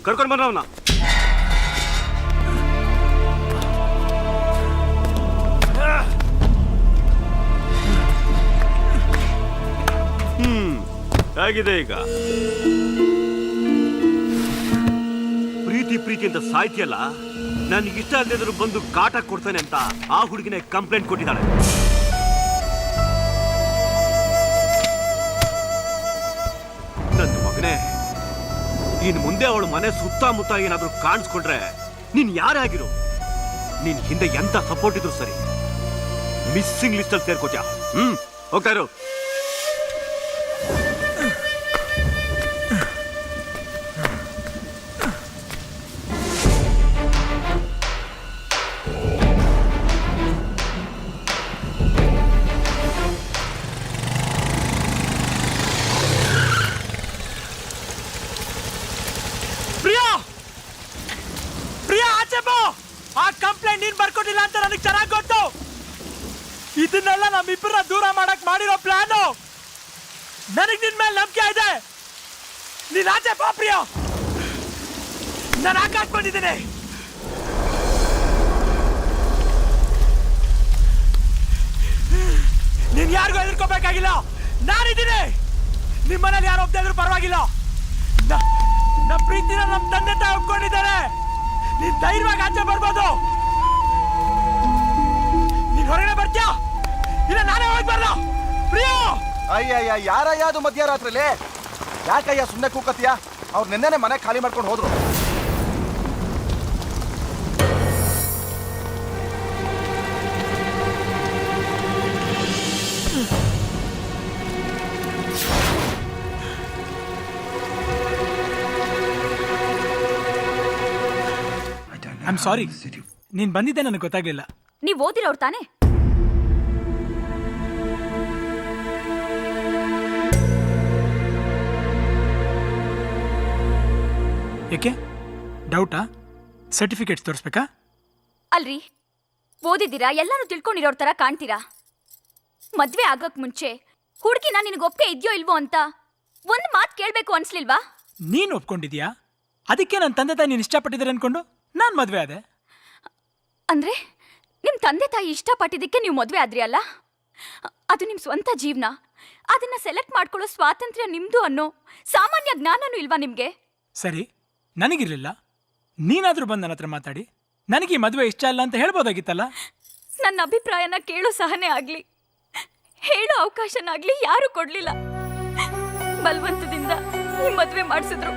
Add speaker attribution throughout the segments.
Speaker 1: ಕರ್ಕೊಂಡು ಬಂದವನ. ಹೇಗಿದೆ ಈಗ? ಪ್ರೀತಿ ಅಂತ ಸಾಯ್ತಿಯಲ್ಲ, ನನಗಿಷ್ಟ ಅಲ್ಲದಿದ್ರು ಬಂದು ಕಾಟ ಕೊಡ್ತಾನೆ ಅಂತ ಆ ಹುಡುಗಿನ ಕಂಪ್ಲೇಂಟ್ ಕೊಟ್ಟಿದ್ದಾಳೆ. ನನ್ನ ಮಗನೇ, ಇನ್ ಮುಂದೆ ಅವಳ ಮನೆ ಸುತ್ತಮುತ್ತ ಏನಾದ್ರೂ ಕಾಣಿಸ್ಕೊಂಡ್ರೆ ನೀನ್ ಯಾರೇ ಆಗಿರು, ನಿನ್ ಹಿಂದೆ ಎಂತ ಸಪೋರ್ಟ್ ಇದ್ರು ಸರಿ, ಮಿಸ್ಸಿಂಗ್ ಲಿಸ್ಟ್ ಅಲ್ಲಿ ಸೇರ್ಕೋತ್ಯಾ. ಹೋಗ್ತಾ ಇರು.
Speaker 2: ಇದನ್ನೆಲ್ಲ ನಮ್ಮಿಬ್ಬರ ದೂರ ಮಾಡಕ್ ಮಾಡಿರೋ ಪ್ಲಾನು. ನನಗ್ ನಿನ್ ಮೇಲೆ ನಂಬಿಕೆ ಇದೆ. ನೀನ್ ಆಚೆ ಬಾ ಪ್ರಿಯಾ, ನಾನು ಆಕಾಶ್ ಬಂದಿದ್ದೇನೆ. ನೀನ್ ಯಾರಿಗೂ ಹೆದರ್ಕೋಬೇಕಾಗಿಲ್ಲ, ನಾನಿದ್ದೀನಿ. ನಿಮ್ಮನೇಲಿ ಯಾರು ಒಬ್ಬ ಇದ್ರು ಪರವಾಗಿಲ್ಲ. ನಮ್ಮ ಪ್ರೀತಿನ ನಮ್ ತಂದೆ ತಾಯಿ ಒಪ್ಕೊಂಡಿದ್ದಾರೆ. ನೀನ್ ಧೈರ್ಯವಾಗಿ ಆಚೆ ಬರ್ಬೋದು. ನೀನ್ ಹೊರಗಡೆ ಬರ್ತೀಯಾ ಇಲ್ಲ ನಾನೇ ಹೋಗಿ ಬರ್ಲ? ಪ್ರಿಯಾ!
Speaker 3: ಅಯ್ಯಯ್ಯ, ಯಾರಯ್ಯ ಅದು ಮಧ್ಯರಾತ್ರಿಲಿ? ಯಾಕಯ್ಯ ಸುಮ್ಮನೆ ಕೂಕತ್ತೀಯ? ಅವ್ರು ನಿನ್ನೆನೆ ಮನೆ ಖಾಲಿ ಮಾಡ್ಕೊಂಡು ಹೋದ್ರು.
Speaker 2: ಐ ಆಮ್ ಸಾರಿ, ನೀನ್ ಬಂದಿದ್ದೆ ನನಗೆ ಗೊತ್ತಾಗ್ಲಿಲ್ಲ.
Speaker 4: ನೀವ್ ಓದಿರೋರು ತಾನೆ?
Speaker 2: ಯಾಕೆ ಡೌಟಾ? ಸರ್ಟಿಫಿಕೇಟ್ಸ್ ತೋರಿಸ್ಬೇಕಾ?
Speaker 4: ಅಲ್ರಿ, ಓದಿದ್ದೀರಾ, ಎಲ್ಲಾನು ತಿಳ್ಕೊಂಡಿರೋರ್ ತರ ಕಾಣ್ತೀರಾ. ಮದ್ವೆ ಆಗಕ್ ಮುಂಚೆ ಹುಡುಗಿನ ನಿನಗೆ ಒಪ್ಪಿಗೆ ಇದೆಯೋ ಇಲ್ವೋ ಅಂತ ಒಂದ್ ಮಾತು ಕೇಳ್ಬೇಕು ಅನ್ಸ್ಲಿಲ್ವಾ?
Speaker 2: ನೀನ್ ಒಪ್ಕೊಂಡಿದ್ಯಾ? ಅದಕ್ಕೆ ನನ್ನ ತಂದೆ ತಾಯಿ ನೀನು ಇಷ್ಟಪಟ್ಟಿದ್ದಾರೆ ಅನ್ಕೊಂಡು ನಾನ್ ಮದ್ವೆ ಆದೆ.
Speaker 4: ಅಂದ್ರೆ ನಿಮ್ ತಂದೆ ತಾಯಿ ಇಷ್ಟಪಟ್ಟಿದ್ದಕ್ಕೆ ನೀವು ಮದ್ವೆ ಆದ್ರಿ ಅಲ್ಲ? ಅದು ನಿಮ್ ಸ್ವಂತ ಜೀವನ, ಅದನ್ನ ಸೆಲೆಕ್ಟ್ ಮಾಡ್ಕೊಳ್ಳೋ ಸ್ವಾತಂತ್ರ್ಯ ನಿಮ್ದು ಅನ್ನೋ ಸಾಮಾನ್ಯ ಜ್ಞಾನನೂ ಇಲ್ವಾ ನಿಮ್ಗೆ?
Speaker 2: ಸರಿ, ನನಗಿರ್ಲಿಲ್ಲ. ನೀನಾದ್ರೂ ಬಂದು ನನ್ನ ಹತ್ರ ಮಾತಾಡಿ ನನಗೆ ಈ ಮದುವೆ ಇಷ್ಟ ಇಲ್ಲ ಅಂತ ಹೇಳ್ಬೋದಾಗಿತ್ತಲ್ಲ.
Speaker 4: ನನ್ನ ಅಭಿಪ್ರಾಯನ ಕೇಳೋ ಸಹನೆ ಆಗ್ಲಿ, ಹೇಳೋ ಅವಕಾಶನಾಗ್ಲಿ ಯಾರು ಕೊಡ್ಲಿಲ್ಲ. ಬಲವಂತದಿಂದ ಈ ಮದ್ವೆ ಮಾಡಿಸಿದ್ರು.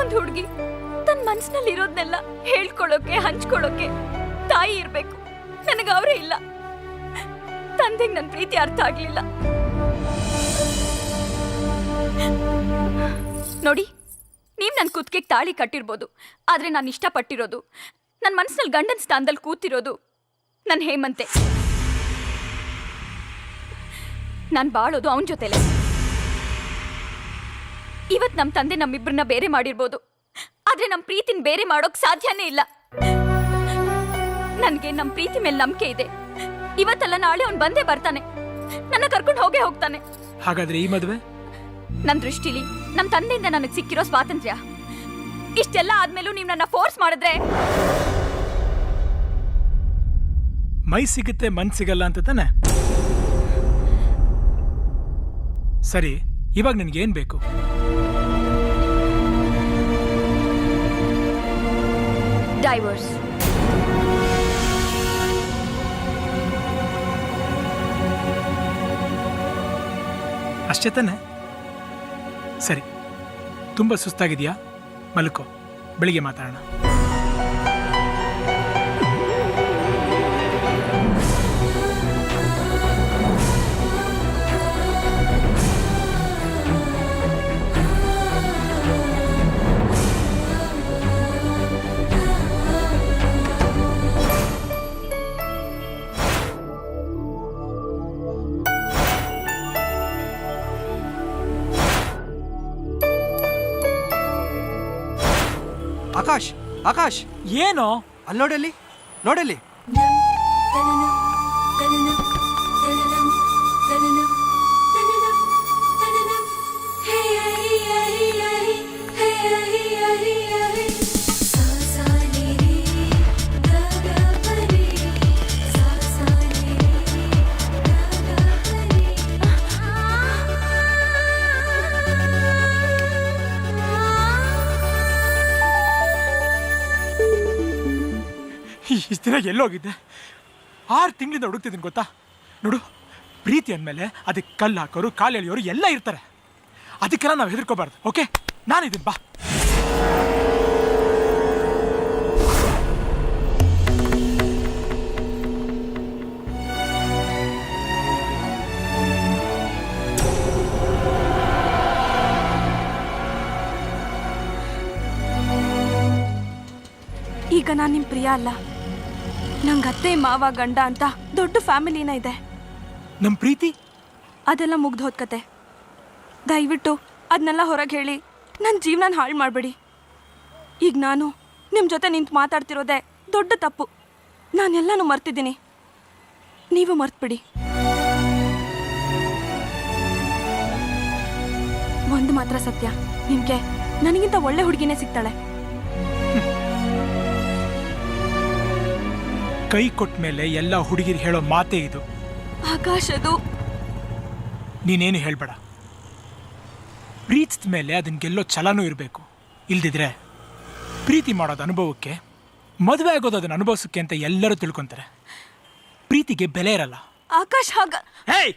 Speaker 4: ಒಂದ್ ಹುಡುಗಿ ತನ್ನ ಮನ್ಸಿನಲ್ಲಿ ಇರೋದ್ನೆಲ್ಲ ಹೇಳ್ಕೊಳ್ಳೋಕೆ ಹಂಚ್ಕೊಳ್ಳೋಕೆ ತಾಯಿ ಇರ್ಬೇಕು. ನನಗೆ ಅವರೇ ಇಲ್ಲ. ತಂದೆಗೆ ನನ್ನ ಪ್ರೀತಿ ಅರ್ಥ ಆಗ್ಲಿಲ್ಲ. ನೋಡಿ, ನೀವ್ ನನ್ ಕುತ್ತಿಗೆಗೆ ತಾಳಿ ಕಟ್ಟಿರ್ಬೋದು, ಆದ್ರೆ ನಾನು ಇಷ್ಟಪಟ್ಟಿರೋದು, ನನ್ನ ಮನಸ್ಸಿನಲ್ಲಿ ಗಂಡನ ಸ್ಥಾನದಲ್ಲಿ ಕೂತಿರೋದು ನನ್ನ ಹೇಮಂತೆ. ನಾನು ಬಾಳೋದು ಅವನ ಜೊತೆಲೆ. ಇವತ್ ನಮ್ಮ ತಂದೆ ನಮ್ಮಿಬ್ಬರನ್ನ ಬೇರೆ ಮಾಡಿರ್ಬೋದು, ಆದ್ರೆ ನಮ್ಮ ಪ್ರೀತಿನ ಬೇರೆ ಮಾಡೋಕ್ ಸಾಧ್ಯನೇ ಇಲ್ಲ. ನನ್ಗೆ ನಮ್ಮ ಪ್ರೀತಿ ಮೇಲೆ ನಂಬಿಕೆ ಇದೆ. ಇವತ್ತಲ್ಲ ನಾಳೆ ಅವ್ನು ಬಂದೇ ಬರ್ತಾನೆ, ನನ್ನ ಕರ್ಕೊಂಡು ಹೋಗೇ ಹೋಗ್ತಾನೆ.
Speaker 2: ಹಾಗಾದ್ರೆ ಈ ಮದುವೆ
Speaker 4: ನನ್ನ ದೃಷ್ಟಿಲಿ ನಮ್ಮ ತಂದೆಯಿಂದ ನನಗೆ ಸಿಕ್ಕಿರೋ ಸ್ವಾತಂತ್ರ್ಯ. ಇಷ್ಟೆಲ್ಲ ಆದ್ಮೇಲೂ ನೀವು ನನ್ನ ಫೋರ್ಸ್ ಮಾಡಿದ್ರೆ
Speaker 2: ಮೈ ಸಿಗುತ್ತೆ ಮನ್ ಸಿಗಲ್ಲ ಅಂತ ತಾನೆ? ಸರಿ, ಇವಾಗ ನಿನ್ಗೆ ಏನ್ ಬೇಕು?
Speaker 4: ಡೈವರ್ಸ್.
Speaker 2: ಅಷ್ಟೇ ತಾನೆ? ಸರಿ, ತುಂಬಾ ಸುಸ್ತಾಗಿದೆಯಾ? ಮಲ್ಕೋ, ಬೆಳಿಗ್ಗೆ ಮಾತಾಡೋಣ.
Speaker 5: ಆಕಾಶ್, ಆಕಾಶ್,
Speaker 2: ಏನೋ?
Speaker 5: ಅಲ್ಲಿ ನೋಡಲ್ಲಿ, ನೋಡಲ್ಲಿ.
Speaker 6: Hey, hey, hey, hey, hey, hey, hey.
Speaker 2: ಇಷ್ಟು ದಿನ ಎಲ್ಲೋಗಿದ್ದೆ? 6 ತಿಂಗಳಿಂದ ಹುಡುಕ್ತಿದ್ದೀನಿ ಗೊತ್ತಾ? ನೋಡು, ಪ್ರೀತಿ ಅಂದಮೇಲೆ ಅದಕ್ಕೆ ಕಲ್ಲು ಹಾಕೋರು, ಕಾಲು ಎಳೆಯೋರು ಎಲ್ಲ ಇರ್ತಾರೆ. ಅದಕ್ಕೆಲ್ಲ ನಾವು ಹೆದರ್ಕೋಬಾರ್ದು. ಓಕೆ, ನಾನಿದ್ದೀನಿ, ಬಾ.
Speaker 6: ಈಗ ನಾನು ನಿಮ್ಮ ಪ್ರಿಯ ಅಲ್ಲ, ನಂಗೆ ಅತ್ತೆ ಮಾವ ಗಂಡ ಅಂತ ದೊಡ್ಡ ಫ್ಯಾಮಿಲಿನ ಇದೆ.
Speaker 2: ನಮ್ಮ ಪ್ರೀತಿ
Speaker 6: ಅದೆಲ್ಲ ಮುಗ್ದು ಹೋದ ಕತೆ. ದಯವಿಟ್ಟು ಅದನ್ನೆಲ್ಲ ಹೊರಗೆ ಹೇಳಿ ನನ್ನ ಜೀವನ ಹಾಳು ಮಾಡಬೇಡಿ. ಈಗ ನಾನು ನಿಮ್ಮ ಜೊತೆ ನಿಂತು ಮಾತಾಡ್ತಿರೋದೆ ದೊಡ್ಡ ತಪ್ಪು. ನಾನೆಲ್ಲನೂ ಮರ್ತಿದ್ದೀನಿ, ನೀವು ಮರ್ತ್ಬಿಡಿ. ಒಂದು ಮಾತ್ರ ಸತ್ಯ, ನಿಮಗೆ ನನಗಿಂತ ಒಳ್ಳೆ ಹುಡುಗಿನೇ ಸಿಗ್ತಾಳೆ.
Speaker 2: ಕೈ ಕೊಟ್ಟ ಮೇಲೆ ಎಲ್ಲ ಹುಡುಗಿರು ಹೇಳೋ ಮಾತೇ ಇದು.
Speaker 6: ಆಕಾಶ್, ಅದು
Speaker 2: ನೀನೇನು ಹೇಳ್ಬೇಡ. ಪ್ರೀತಿಸಿದ ಮೇಲೆ ಅದನ್ನ ಗೆಲ್ಲೋ ಛಲನೂ ಇರಬೇಕು. ಇಲ್ದಿದ್ರೆ ಪ್ರೀತಿ ಮಾಡೋದು ಅನುಭವಕ್ಕೆ, ಮದುವೆ ಆಗೋದು ಅದನ್ನ ಅನುಭವಿಸೋಕ್ಕೆ ಅಂತ ಎಲ್ಲರೂ ತಿಳ್ಕೊತಾರೆ. ಪ್ರೀತಿಗೆ ಬೆಲೆ ಇರಲ್ಲ.
Speaker 6: ಆಕಾಶ್ ಹಾಗ
Speaker 2: ಹೇಯ್,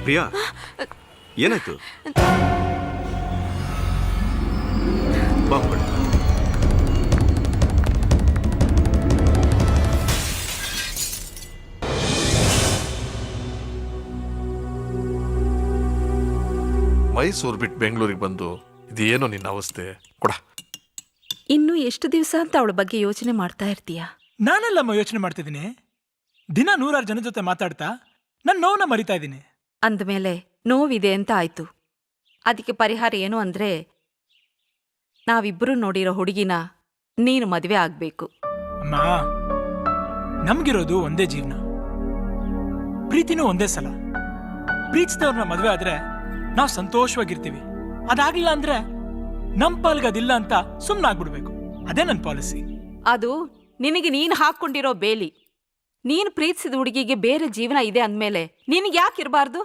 Speaker 1: ಪ್ರಿಯಾ, ಏನಾಯ್ತು? ಬಾ ಹೊರಡು.
Speaker 7: ಮೈಸೂರು ಬಿಟ್ಟು ಬೆಂಗಳೂರಿಗೆ ಬಂದು ಇದೇನೋ ನಿನ್ನ ಅವಸ್ಥೆ ಕೊಡ.
Speaker 8: ಇನ್ನು ಎಷ್ಟು ದಿವಸ ಅಂತ ಅವಳ ಬಗ್ಗೆ ಯೋಚನೆ ಮಾಡ್ತಾ ಇರ್ತೀಯ?
Speaker 2: ನಾನೆಲ್ಲಮ್ಮ ಯೋಚನೆ ಮಾಡ್ತಿದ್ದೀನಿ. ದಿನ 100 ಜನ ಜೊತೆ ಮಾತಾಡ್ತಾ ನನ್ನ ನೋವನ್ನ ಮರಿತಾ ಇದ್ದೀನಿ.
Speaker 8: ಅಂದಮೇಲೆ ನೋವಿದೆ ಅಂತ ಆಯ್ತು. ಅದಕ್ಕೆ ಪರಿಹಾರ ಏನು ಅಂದ್ರೆ, ನಾವಿಬ್ಬರು ನೋಡಿರೋ ಹುಡುಗಿನ ನೀನು ಮದುವೆ ಆಗ್ಬೇಕು.
Speaker 2: ಅಮ್ಮ, ನಮ್ಗಿರೋದು ಒಂದೇ ಜೀವನ, ಪ್ರೀತಿನೂ ಒಂದೇ ಸಲ. ಪ್ರೀತಿಸಿದವ್ರನ್ನ ಮದುವೆ ಆದ್ರೆ ನಾವು ಸಂತೋಷವಾಗಿರ್ತೀವಿ. ಅದಾಗ್ಲಿಲ್ಲ ಅಂದ್ರೆ ನಮ್ ಪಾಲ್ಗದಿಲ್ಲ ಅಂತ ಸುಮ್ಮನಾಗ್ಬಿಡ್ಬೇಕು. ಅದೇ ನನ್ನ ಪಾಲಿಸಿ.
Speaker 8: ಅದು ನಿನಗೆ ನೀನು ಹಾಕ್ಕೊಂಡಿರೋ ಬೇಲಿ. ನೀನು ಪ್ರೀತಿಸಿದ ಹುಡುಗಿಗೆ ಬೇರೆ ಜೀವನ ಇದೆ ಅಂದ್ಮೇಲೆ ನಿನಗೆ ಯಾಕೆ ಇರಬಾರ್ದು?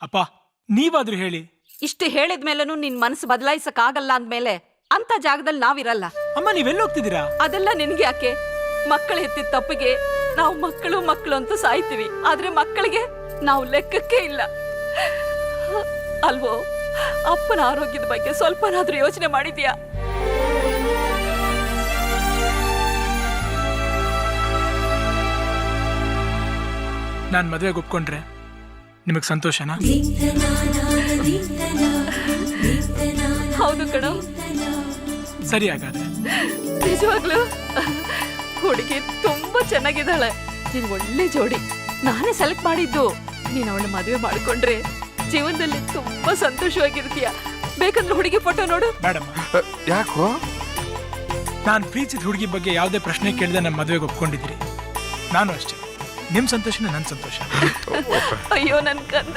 Speaker 2: ಅಪ್ಪ, ನೀವಾದ್ರೂ ಹೇಳಿ.
Speaker 8: ಇಷ್ಟು ಹೇಳಿದ್ಮೇಲೂ ನಿನ್ ಮನಸ್ಸು ಬದಲಾಯಿಸಕ್ಕಾಗಲ್ಲ ಅಂದ್ಮೇಲೆ ಅಂತ ಜಾಗದಲ್ಲಿ ನಾವಿರಲ್ಲ.
Speaker 2: ಅಮ್ಮ, ನೀವೆಲ್ಲ ಹೋಗ್ತಿದ್ದೀರಾ?
Speaker 8: ಅದೆಲ್ಲ ನಿನ್ಗೆ ಯಾಕೆ? ಮಕ್ಕಳು ಎತ್ತಿದ ತಪ್ಪಿಗೆ ನಾವು ಮಕ್ಕಳು ಅಂತ ಸಾಯ್ತೀವಿ, ಆದ್ರೆ ಮಕ್ಕಳಿಗೆ ನಾವು ಲೆಕ್ಕಕ್ಕೆ ಇಲ್ಲ ಅಲ್ವೋ? ಅಪ್ಪನ ಆರೋಗ್ಯದ ಬಗ್ಗೆ ಸ್ವಲ್ಪನಾದ್ರೂ ಯೋಚನೆ ಮಾಡಿದ್ಯಾ?
Speaker 2: ನಾನ್ ಮದುವೆಗೆ ಒಪ್ಕೊಂಡ್ರೆ ನಿಮಗ್ ಸಂತೋಷನಾ?
Speaker 8: ಹೌದು ಕಣೋ.
Speaker 2: ಸರಿ, ಹಾಗಾದ್ರೆ.
Speaker 8: ನಿಜವಾಗ್ಲು ಹುಡುಗಿ ತುಂಬಾ ಚೆನ್ನಾಗಿದ್ದಾಳೆ. ನೀನ್ ಒಳ್ಳೆ ಜೋಡಿ. ನಾನೇ ಸೆಲೆಕ್ಟ್ ಮಾಡಿದ್ದು. ನೀನ್ ಅವಳ ಮದುವೆ ಮಾಡ್ಕೊಂಡ್ರೆ ಜೀವನದಲ್ಲಿ ತುಂಬಾ ಸಂತೋಷವಾಗಿರ್ತೀಯ. ಬೇಕಂದ್ರೆ ಹುಡುಗಿ ಫೋಟೋ ನೋಡು.
Speaker 2: ಮೇಡಮ್,
Speaker 7: ಯಾಕೋ?
Speaker 2: ನಾನ್ ಪ್ರೀತಿಸಿದ ಹುಡುಗಿ ಬಗ್ಗೆ ಯಾವುದೇ ಪ್ರಶ್ನೆ ಕೇಳಿದೆ ನಮ್ಮ ಮದುವೆಗೆ ಒಪ್ಕೊಂಡಿದ್ದೀರಿ. ನಾನು ಅಷ್ಟೇ. ನಿಮ್ ಸಂತೋಷನೇ ನನ್ ಸಂತೋಷ.
Speaker 8: ಅಯ್ಯೋ ನನ್ ಕಂದ.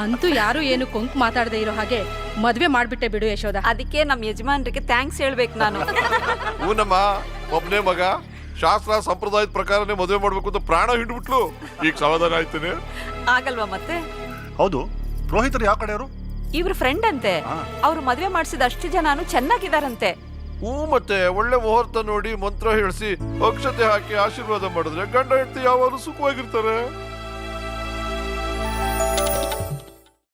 Speaker 9: ಅಂತೂ ಯಾರು ಏನು ಕೊಂಕು ಮಾತಾಡದೆ ಇರೋ ಹಾಗೆ ಮದ್ವೆ ಮಾಡ್ಬಿಟ್ಟೆ ಬಿಡು ಯಶೋದ.
Speaker 8: ಅದಕ್ಕೆ ನಮ್ಮ ಯಜಮಾನ್ರಿಗೆ ಥ್ಯಾಂಕ್ಸ್ ಹೇಳ್ಬೇಕು ನಾನು.
Speaker 7: ಹೂನಮ್ಮ, ಒಬ್ಬನೇ ಮಗ, ಶಾಸ್ತ್ರ ಸಂಪ್ರದಾಯದ ಪ್ರಕಾರನೇ ಮದುವೆ ಮಾಡ್ಬೇಕು ಅಂತ ಪ್ರಾಣ ಹಿಂಡ್ಬಿಟ್ಲು. ಈಗ ಸಮಾಧಾನ ಆಯ್ತೇನೆ?
Speaker 8: ಆಗಲ್ವಾ ಮತ್ತೆ?
Speaker 3: ಹೌದು, ರೋಹಿತರು ಯಾವ ಕಡೆಯವರು?
Speaker 8: ಇವ್ರ ಫ್ರೆಂಡ್ ಅಂತೆ. ಅವ್ರು ಮದ್ವೆ ಮಾಡಿಸಿದ ಅಷ್ಟು ಜನನು ಚೆನ್ನಾಗಿದಾರಂತೆ.
Speaker 7: ಮತ್ತೆ ಒಳ್ಳೆ ಮುಹೂರ್ತ ನೋಡಿ ಮಂತ್ರ ಹೇಳಿಸಿ ಅಕ್ಷತೆ ಹಾಕಿ ಆಶೀರ್ವಾದ ಮಾಡಿದ್ರೆ ಗಂಡ ಹೆಂಡತಿ ಯಾವಾಗಲೂ ಸುಖವಾಗಿರ್ತಾರೆ.